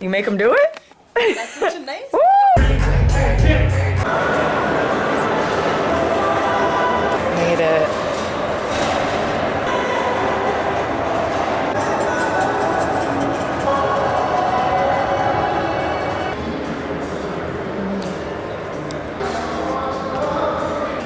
You make them do it? That's such a nice. Made it.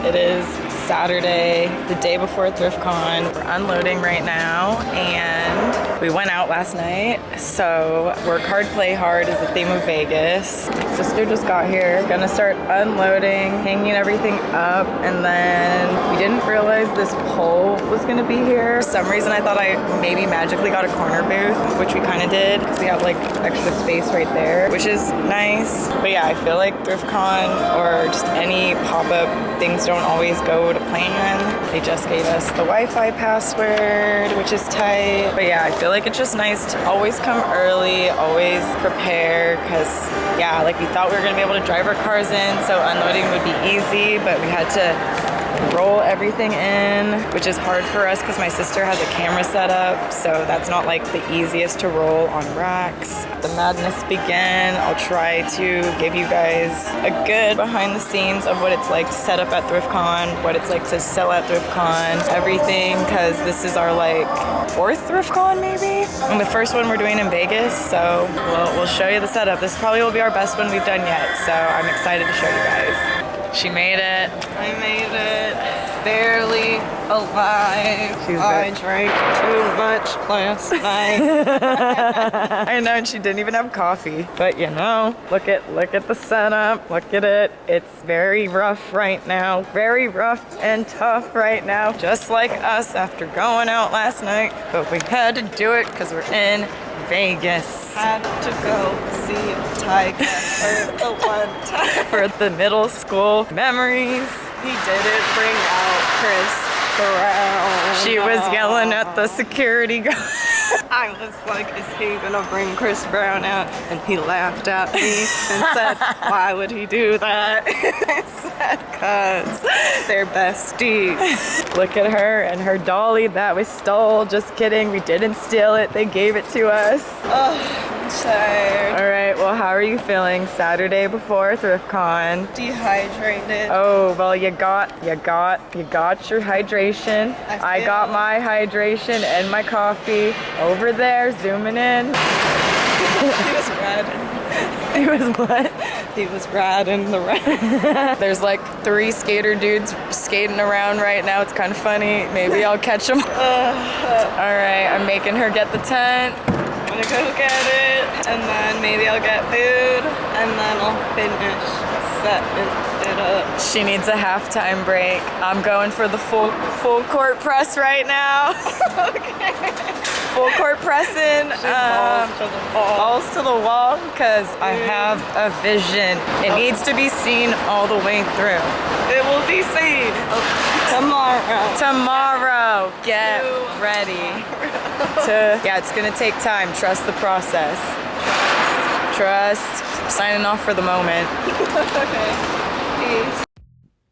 It is Saturday, the day before Thriftcon. We're unloading right now, and we went out last night. So work hard, play hard is the theme of Vegas. My sister just got here. Gonna start unloading, hanging everything up, and then we didn't realize this pole was gonna be here. For some reason I thought I maybe magically got a corner booth, which we kind of did because we have like extra space right there, which is nice. But yeah, I feel like Thriftcon or just any pop-up things don't always go to plan. They just gave us the Wi-Fi password, which is tight. But yeah, I feel like it's just nice to always come early, always prepare, because yeah, like we thought we were gonna be able to drive our cars in, so unloading would be easy, but we had to roll everything in, which is hard for us because my sister has a camera set up, so that's not like the easiest to roll on racks. The madness began. I'll try to give you guys a good behind the scenes of what it's like to set up at Thriftcon, what it's like to sell at Thriftcon, everything, because this is our like 4th Thriftcon maybe, and the first one we're doing in Vegas, so we'll show you the setup. This probably will be our best one we've done yet, so I'm excited to show you guys. She made it. I made it. Barely alive. I drank too much last night. I know, and she didn't even have coffee. But you know, look at the setup. Look at it. It's very rough right now. Very rough and tough right now. Just like us after going out last night. But we had to do it because we're in Vegas. Had to go see Tiger for the one time. For the middle school memories. He didn't bring out Chris Brown. She was yelling at the security guard. I was like, is he gonna bring Chris Brown out? And he laughed at me and said, why would he do that? I said, cause they're besties. Look at her and her dolly that we stole. Just kidding, we didn't steal it. They gave it to us. Oh, I'm tired. All right, well, how are you feeling Saturday before Thriftcon? Dehydrated. Oh, well, you got your hydration. I got my hydration and my coffee over there, zooming in. He was red. He was what? He was rad in the red. There's like 3 skater dudes skating around right now. It's kind of funny. Maybe I'll catch them. All right, I'm making her get the tent. I'm gonna go get it, and then maybe I'll get food, and then I'll finish setting it up. She needs a halftime break. I'm going for the full court press right now. Okay. Full court pressing. Balls to the wall, because I have a vision. It needs to be seen all the way through. It will be seen tomorrow. Tomorrow. Get ready. Yeah, it's gonna take time. Trust the process. Trust. Signing off for the moment. Okay. Peace.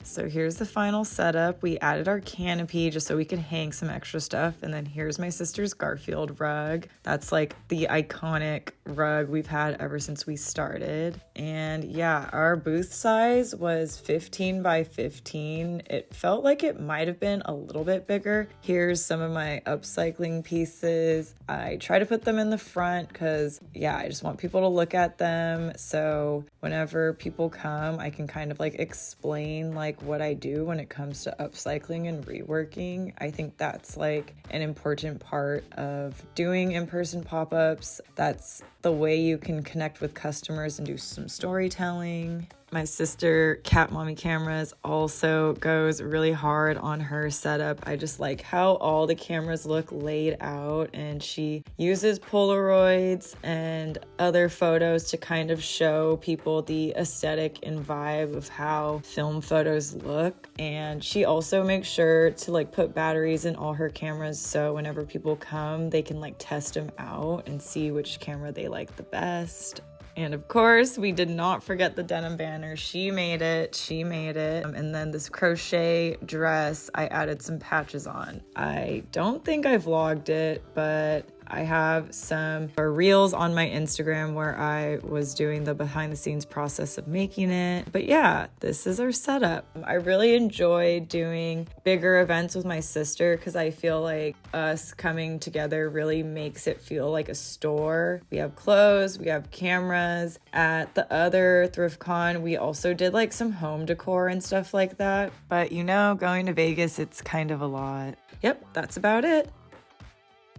So here's the final setup. We added our canopy just so we could hang some extra stuff. And then here's my sister's Garfield rug. That's like the iconic rug we've had ever since we started. And yeah, our booth size was 15 by 15. It felt like it might have been a little bit bigger. Here's some of my upcycling pieces. I try to put them in the front because yeah, I just want people to look at them. So whenever people come, I can kind of like explain like what I do when it comes to upcycling and reworking. I think that's like an important part of doing in-person pop-ups. That's the way you can connect with customers and do some storytelling. My sister, Cat Mommy Cameras, also goes really hard on her setup. I just like how all the cameras look laid out, and she uses Polaroids and other photos to kind of show people the aesthetic and vibe of how film photos look. And she also makes sure to like put batteries in all her cameras, so whenever people come, they can like test them out and see which camera they like the best. And of course, we did not forget the denim banner. She made it. And then this crochet dress, I added some patches on. I don't think I vlogged it, but I have some reels on my Instagram where I was doing the behind the scenes process of making it. But yeah, this is our setup. I really enjoy doing bigger events with my sister because I feel like us coming together really makes it feel like a store. We have clothes, we have cameras. At the other Thriftcon, we also did like some home decor and stuff like that. But you know, going to Vegas, it's kind of a lot. Yep, that's about it.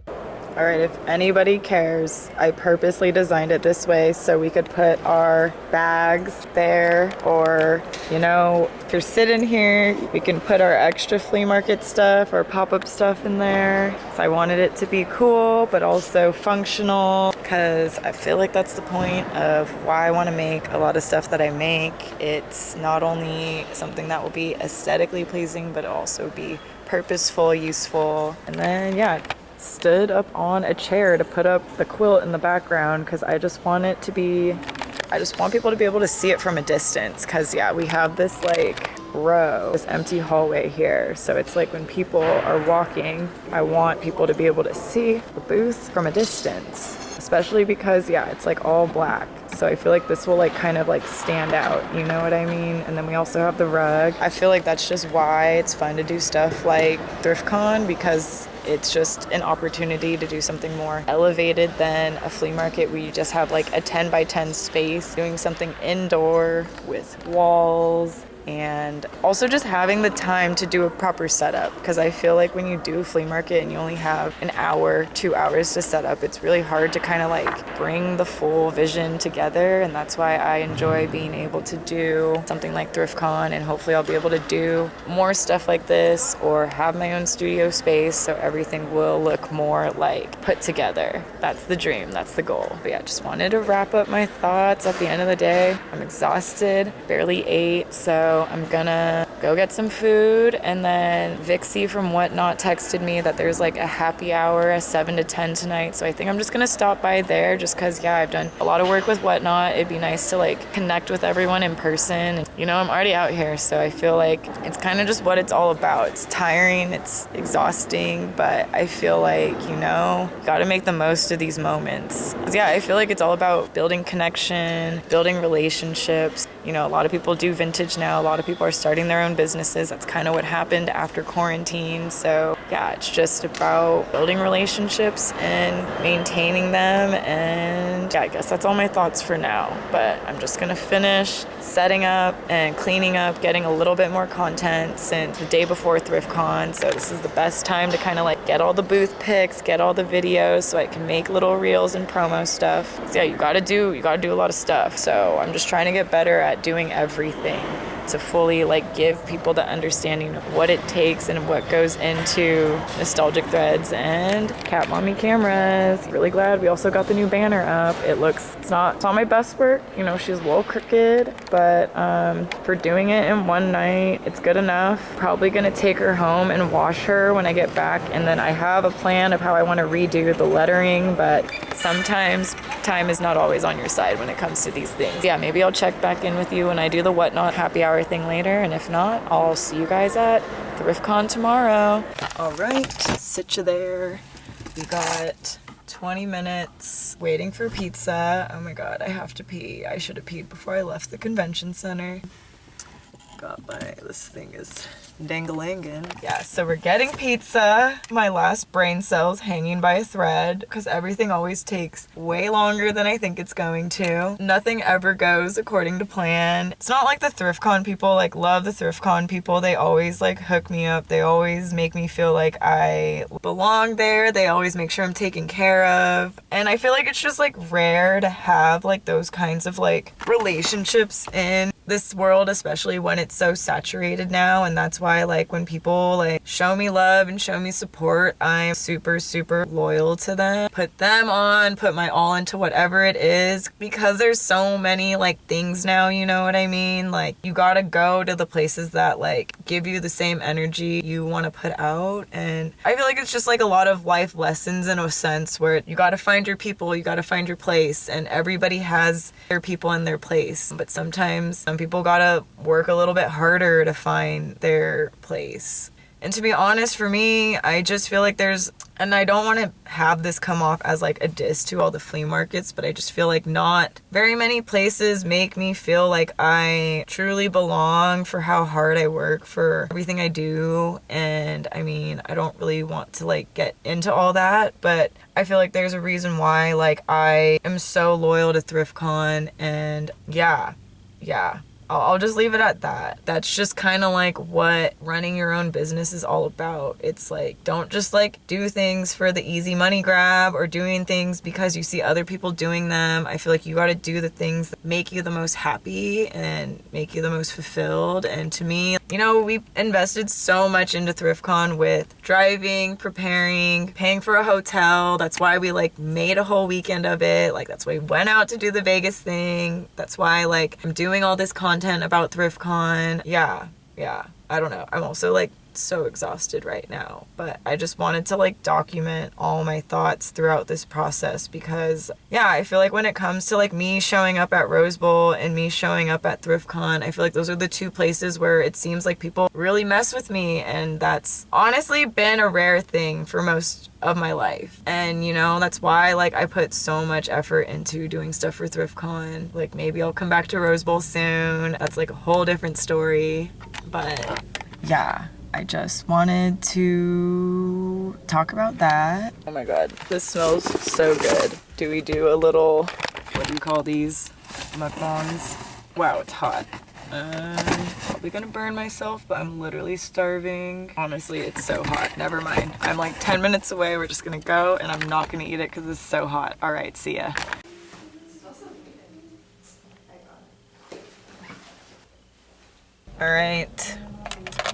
All right, if anybody cares, I purposely designed it this way so we could put our bags there, or, you know, if you're sitting here, we can put our extra flea market stuff or pop-up stuff in there. So I wanted it to be cool, but also functional, because I feel like that's the point of why I want to make a lot of stuff that I make. It's not only something that will be aesthetically pleasing, but also be purposeful, useful. And then, yeah, stood up on a chair to put up the quilt in the background because I just want people to be able to see it from a distance, because yeah, we have this like row, this empty hallway here, so it's like when people are walking, I want people to be able to see the booth from a distance, especially because yeah, it's like all black. So I feel like this will like kind of like stand out, you know what I mean? And then we also have the rug. I feel like that's just why it's fun to do stuff like Thriftcon, because it's just an opportunity to do something more elevated than a flea market where you just have like a 10 by 10 space, doing something indoor with walls, and also just having the time to do a proper setup, because I feel like when you do a flea market and you only have an hour, 2 hours to set up, it's really hard to kind of like bring the full vision together. And that's why I enjoy being able to do something like Thriftcon, and hopefully I'll be able to do more stuff like this or have my own studio space so everything will look more like put together. That's the dream, that's the goal. But yeah, just wanted to wrap up my thoughts at the end of the day. I'm exhausted, barely ate, so I'm gonna go get some food. And then Vixie from Whatnot texted me that there's like a happy hour at 7 to 10 tonight, so I think I'm just gonna stop by there just because yeah, I've done a lot of work with Whatnot. It'd be nice to like connect with everyone in person, and you know, I'm already out here, so I feel like it's kind of just what it's all about. It's tiring, it's exhausting, but I feel like, you know, you gotta make the most of these moments. 'Cause yeah, I feel like it's all about building connection, building relationships. You know, a lot of people do vintage now. A lot of people are starting their own businesses. That's kind of what happened after quarantine. So yeah, it's just about building relationships and maintaining them. And yeah, I guess that's all my thoughts for now. But I'm just gonna finish setting up and cleaning up, getting a little bit more content since the day before Thriftcon. So this is the best time to kind of like get all the booth pics, get all the videos so I can make little reels and promo stuff. So yeah, you gotta do a lot of stuff. So I'm just trying to get better at doing everything to fully like give people the understanding of what it takes and what goes into nostalgic threads and Cat Mommy cameras. Really glad we also got the new banner up. It's not my best work, you know, she's a little crooked, but for doing it in one night, it's good enough. Probably gonna take her home and wash her when I get back, and then I have a plan of how I want to redo the lettering, but sometimes time is not always on your side when it comes to these things. Yeah, maybe I'll check back in with you when I do the Whatnot happy hour thing later, and if not, I'll see you guys at Thriftcon tomorrow. All right, sit you there. We got 20 minutes waiting for pizza. Oh my god, I have to pee. I should have peed before I left the convention center. This thing is dangalangin'. Yeah, so we're getting pizza. My last brain cell's hanging by a thread because everything always takes way longer than I think it's going to. Nothing ever goes according to plan. It's not like the Thriftcon people, like love the Thriftcon people. They always like hook me up. They always make me feel like I belong there. They always make sure I'm taken care of. And I feel like it's just like rare to have like those kinds of like relationships in this world, especially when it's so saturated now. And that's why like when people like show me love and show me support, I'm super loyal to them. Put them on, put my all into whatever it is, because there's so many like things now, you know what I mean? Like you gotta go to the places that like give you the same energy you want to put out. And I feel like it's just like a lot of life lessons in a sense, where you gotta find your people, you gotta find your place, and everybody has their people in their place. But sometimes some people gotta work a little bit harder to find their place. And to be honest, for me, I just feel like there's, and I don't want to have this come off as like a diss to all the flea markets, but I just feel like not very many places make me feel like I truly belong for how hard I work for everything I do. And I mean, I don't really want to like get into all that, but I feel like there's a reason why like I am so loyal to Thriftcon. And yeah. I'll just leave it at that. That's just kind of like what running your own business is all about. It's like, don't just like do things for the easy money grab or doing things because you see other people doing them. I feel like you got to do the things that make you the most happy and make you the most fulfilled. And to me, you know, we invested so much into Thriftcon with driving, preparing, paying for a hotel. That's why we like made a whole weekend of it. Like that's why we went out to do the Vegas thing. That's why like I'm doing all this content about Thriftcon. Yeah. I don't know. I'm also like so exhausted right now, but I just wanted to like document all my thoughts throughout this process because yeah, I feel like when it comes to like me showing up at Rose Bowl and me showing up at Thriftcon, I feel like those are the two places where it seems like people really mess with me, and that's honestly been a rare thing for most of my life. And you know, that's why like I put so much effort into doing stuff for Thriftcon. Like maybe I'll come back to Rose Bowl soon. That's like a whole different story, but yeah, I just wanted to talk about that. Oh my god, this smells so good. Do we do a little, what do you call these? Mukbangs? Wow, it's hot. Probably gonna burn myself, but I'm literally starving. Honestly, it's so hot. Never mind. I'm like 10 minutes away. We're just gonna go and I'm not gonna eat it because it's so hot. All right, see ya. All right.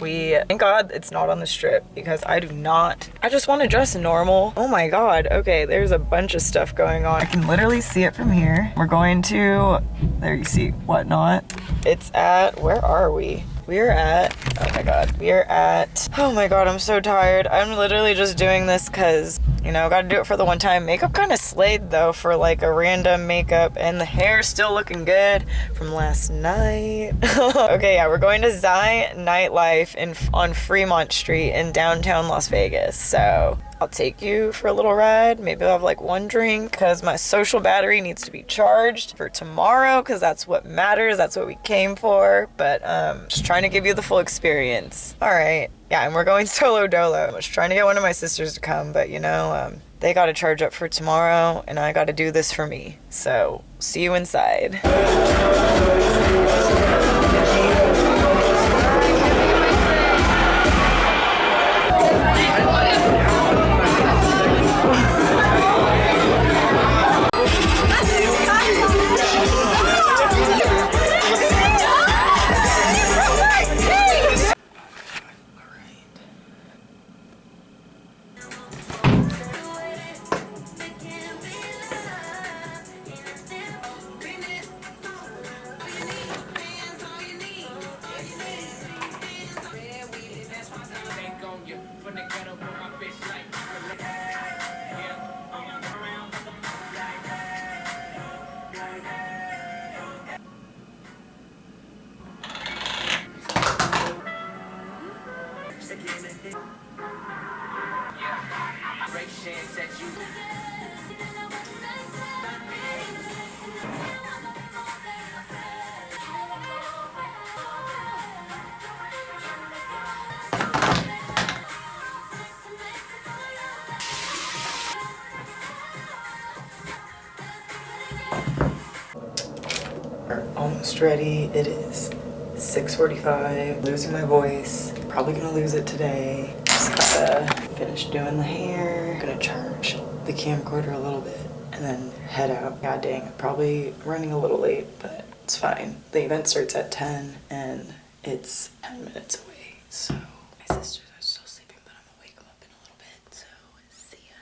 Thank God it's not on the strip because I just want to dress normal. Oh my god, okay, there's a bunch of stuff going on. I can literally see it from here. We're going to, there you see, Whatnot. It's at, where are we? We're at, oh my god, I'm so tired. I'm literally just doing this because, you know, gotta do it for the one time. Makeup kind of slayed though for like a random makeup, and the hair's still looking good from last night. Okay, yeah, we're going to Zai Nightlife on Fremont Street in downtown Las Vegas. So I'll take you for a little ride. Maybe I'll have like one drink because my social battery needs to be charged for tomorrow because that's what matters. That's what we came for. But just trying to give you the full experience. All right. Yeah, and we're going solo dolo. I was trying to get one of my sisters to come, but you know, they got to charge up for tomorrow and I got to do this for me. So see you inside. Almost ready. It is 6:45. Losing my voice. Probably gonna lose it today. Just gotta finish doing the hair. Gonna charge the camcorder a little bit and then head out. God dang, I'm probably running a little late, but it's fine. The event starts at 10 and it's 10 minutes away. So my sisters are still sleeping, but I'm gonna wake them up in a little bit. So see ya.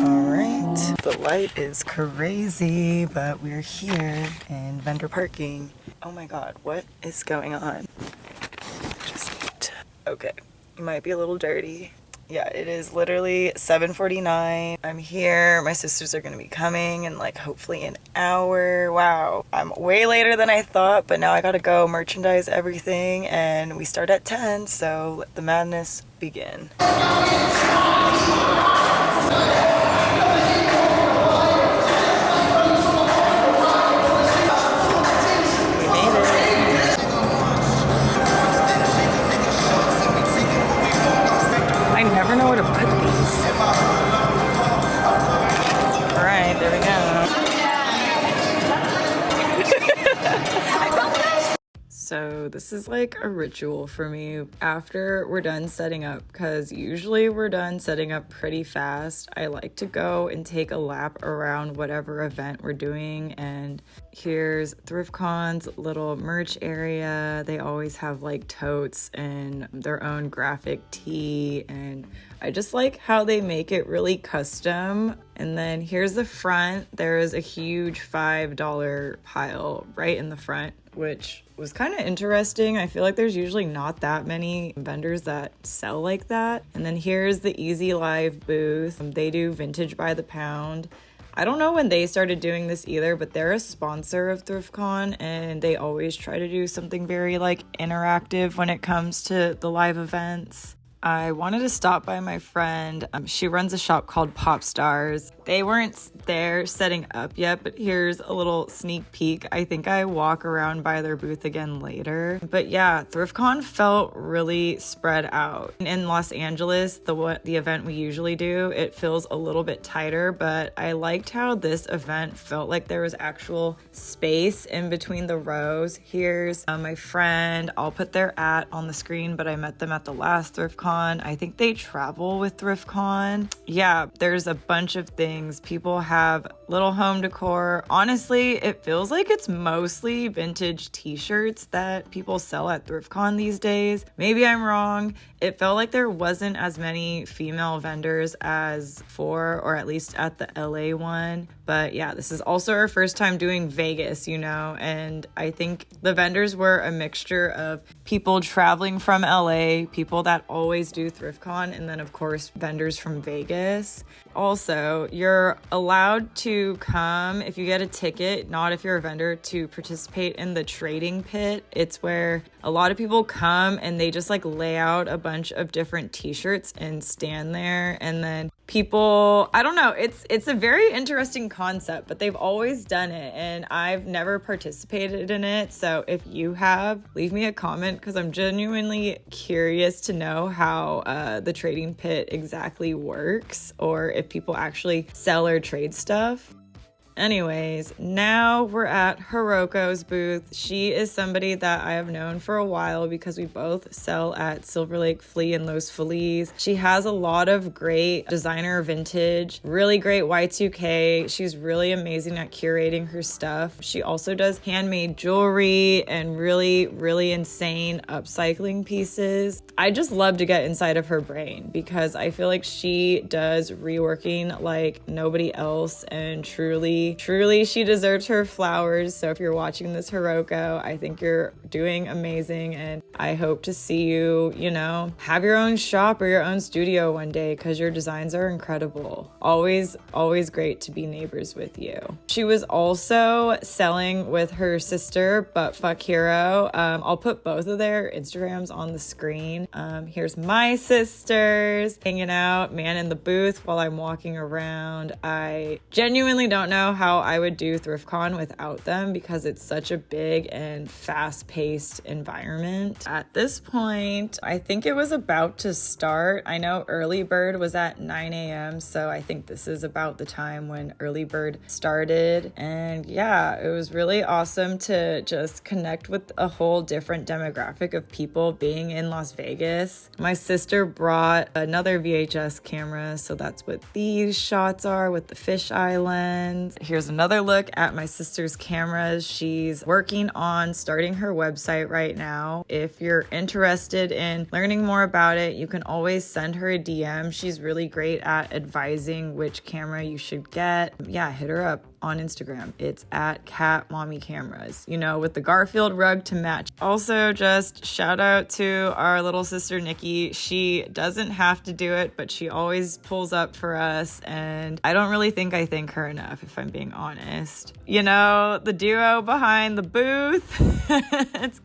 Alright, the light is crazy, but we're here in vendor parking. Oh my god, what is going on? Just need to, okay, it might be a little dirty. Yeah, it is literally 7:49. I'm here. My sisters are gonna be coming in like hopefully an hour. Wow, I'm way later than I thought, but now I gotta go merchandise everything and we start at 10, so let the madness begin. I never know where to put these. All right, there we go. So this is like a ritual for me after we're done setting up, because usually we're done setting up pretty fast. I like to go and take a lap around whatever event we're doing, and here's Thriftcon's little merch area. They always have like totes and their own graphic tee, and I just like how they make it really custom. And then here's the front. There is a huge $5 pile right in the front, which was kind of interesting. I feel like there's usually not that many vendors that sell like that. And then here's the Easy Live booth. They do vintage by the pound. I don't know when they started doing this either, but they're a sponsor of Thriftcon, and they always try to do something very like interactive when it comes to the live events. I wanted to stop by my friend. She runs a shop called Pop Stars. They weren't there setting up yet, but here's a little sneak peek. I think I walk around by their booth again later. But yeah, Thriftcon felt really spread out. In Los Angeles, the event we usually do, it feels a little bit tighter, but I liked how this event felt like there was actual space in between the rows. Here's my friend. I'll put their @ on the screen, but I met them at the last Thriftcon. I think they travel with Thriftcon. Yeah, there's a bunch of things. People have little home decor. Honestly, it feels like it's mostly vintage t-shirts that people sell at Thriftcon these days. Maybe I'm wrong. It felt like there wasn't as many female vendors as for, or at least at the LA one. But yeah, this is also our first time doing Vegas, you know, and I think the vendors were a mixture of people traveling from LA, people that always do Thriftcon, and then of course vendors from Vegas. Also, you're allowed to come if you get a ticket, not if you're a vendor, to participate in the trading pit. It's where a lot of people come and they just like lay out a bunch of different t-shirts and stand there, and then people, I don't know, it's a very interesting concept, but they've always done it and I've never participated in it. So if you have, leave me a comment, because I'm genuinely curious to know how the trading pit exactly works, or if people actually sell or trade stuff. Anyways, now we're at Hiroko's booth. She is somebody that I have known for a while because we both sell at Silver Lake Flea and Los Feliz. She has a lot of great designer vintage, really great Y2K. She's really amazing at curating her stuff. She also does handmade jewelry and really, really insane upcycling pieces. I just love to get inside of her brain because I feel like she does reworking like nobody else, and truly she deserves her flowers. So if you're watching this, Hiroko, I think you're doing amazing, and I hope to see you, you know, have your own shop or your own studio one day, because your designs are incredible. Always great to be neighbors with you. She was also selling with her sister, But Fuck Hero. I'll put both of their Instagrams on the screen. Here's my sisters hanging out, man in the booth while I'm walking around. I genuinely don't know how I would do Thriftcon without them because it's such a big and fast-paced environment. At this point, I think it was about to start. I know early bird was at 9 a.m., so I think this is about the time when early bird started. And yeah, it was really awesome to just connect with a whole different demographic of people being in Las Vegas. My sister brought another VHS camera, so that's what these shots are with the fisheye lens. Here's another look at my sister's cameras. She's working on starting her website right now. If you're interested in learning more about it, you can always send her a DM. She's really great at advising which camera you should get. Yeah, hit her up. on Instagram. It's at Cat Mommy Cameras, you know, with the Garfield rug to match. Also, just shout out to our little sister Nikki. She doesn't have to do it, but she always pulls up for us, and I don't really think I thank her enough, if I'm being honest. You know, the duo behind the booth.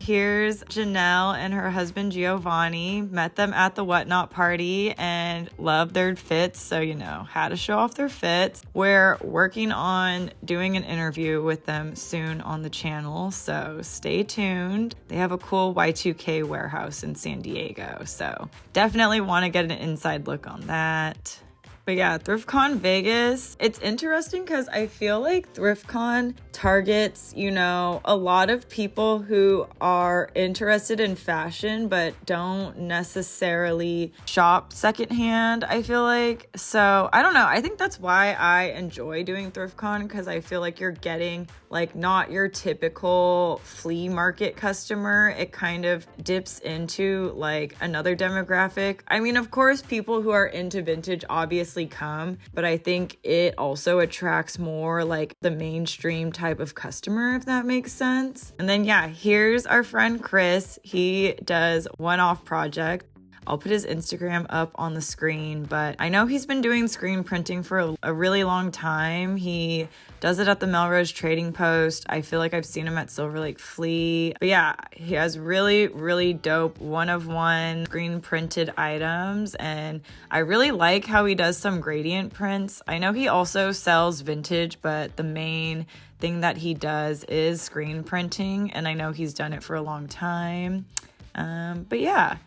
Here's Janelle and her husband Giovanni. Met them at the Whatnot party and loved their fits, so you know, had to show off their fits. We're working on doing an interview with them soon on the channel, so stay tuned. They have a cool Y2K warehouse in San Diego, so definitely want to get an inside look on that. But yeah, Thriftcon Vegas, it's interesting because I feel like Thriftcon targets, you know, a lot of people who are interested in fashion but don't necessarily shop secondhand, I feel like. So I don't know. I think that's why I enjoy doing Thriftcon, because I feel like you're getting like not your typical flea market customer. It kind of dips into like another demographic. I mean, of course, people who are into vintage obviously come, but I think it also attracts more like the mainstream type of customer, if that makes sense. And then yeah, here's our friend Chris. He does one-off project. I'll put his Instagram up on the screen, but I know he's been doing screen printing for a really long time. He does it at the Melrose Trading Post. I feel like I've seen him at Silver Lake Flea. But yeah, he has really, really dope one-of-one screen printed items, and I really like how he does some gradient prints. I know he also sells vintage, but the main thing that he does is screen printing, and I know he's done it for a long time. But yeah.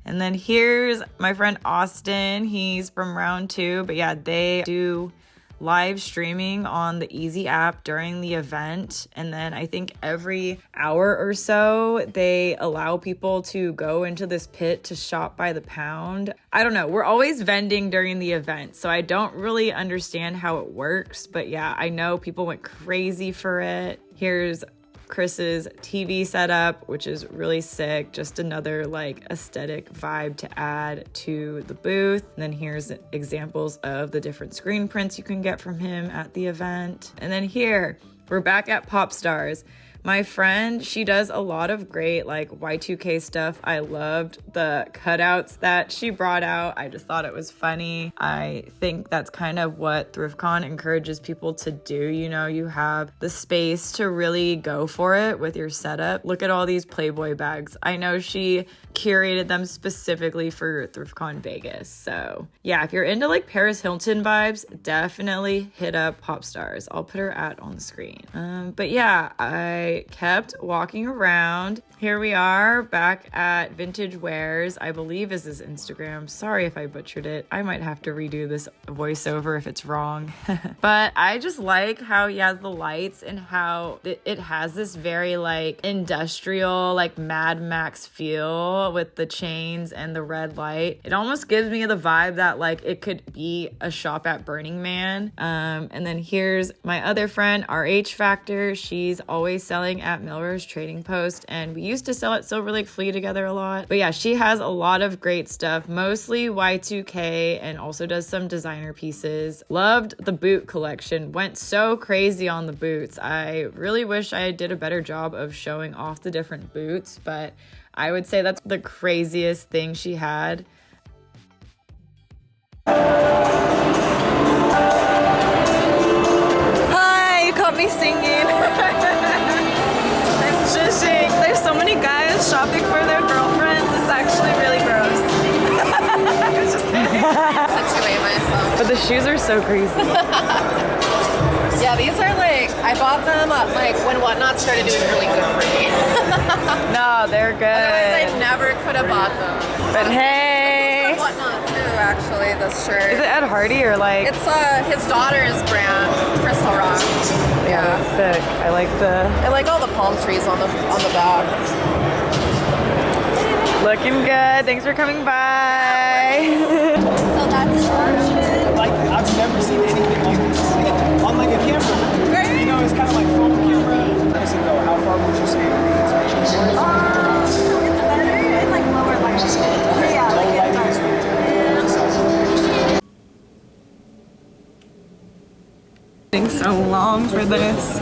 And then here's my friend Austin. He's from Round 2, but yeah, they do live streaming on the Easy app during the event. And then I think every hour or so, they allow people to go into this pit to shop by the pound. I don't know. We're always vending during the event, so I don't really understand how it works. But yeah, I know people went crazy for it. Here's Chris's TV setup, which is really sick. Just another like aesthetic vibe to add to the booth. And then here's examples of the different screen prints you can get from him at the event. And then here, we're back at Pop Stars. My friend, she does a lot of great like Y2K stuff. I loved the cutouts that she brought out. I just thought it was funny. I think that's kind of what Thriftcon encourages people to do. You know, you have the space to really go for it with your setup. Look at all these Playboy bags. I know she curated them specifically for Thriftcon Vegas. So yeah, if you're into like Paris Hilton vibes, definitely hit up Pop Stars. I'll put her ad on the screen. But yeah, I kept walking around. Here we are back at Vintage Wares, I believe is his Instagram. Sorry if I butchered it. I might have to redo this voiceover if it's wrong. But I just like how he has the lights and how it has this very like industrial, like Mad Max feel with the chains and the red light. It almost gives me the vibe that like it could be a shop at Burning Man. And then here's my other friend, RH Factor. She's always selling at Melrose Trading Post, and we used to sell at Silver Lake Flea together a lot. But yeah, she has a lot of great stuff, mostly Y2K, and also does some designer pieces. Loved the boot collection, went so crazy on the boots. I really wish I did a better job of showing off the different boots, but I would say that's the craziest thing she had. Hi, you caught me singing. There's so many guys shopping for their girlfriends. It's actually really gross. I was just kidding. Situate myself. But the shoes are so crazy. Yeah, these are like, I bought them like when Whatnot started doing really good for me. No, they're good. Otherwise, I never could have bought them. But hey. This is from Whatnot too, actually, this shirt. Is it Ed Hardy or like? It's his daughter's brand, Crystal Rock. Yeah, that's sick. I like all the palm trees on the back. Looking good. Thanks for coming by. So that's Like, I've never seen anything like this. On like a camera. Right. You know, it's kind of like phone camera. I said, no, how far would you say it reads? So it's better in like lower light. Yeah, Low like lighting in is dark. what I think so. so long for this.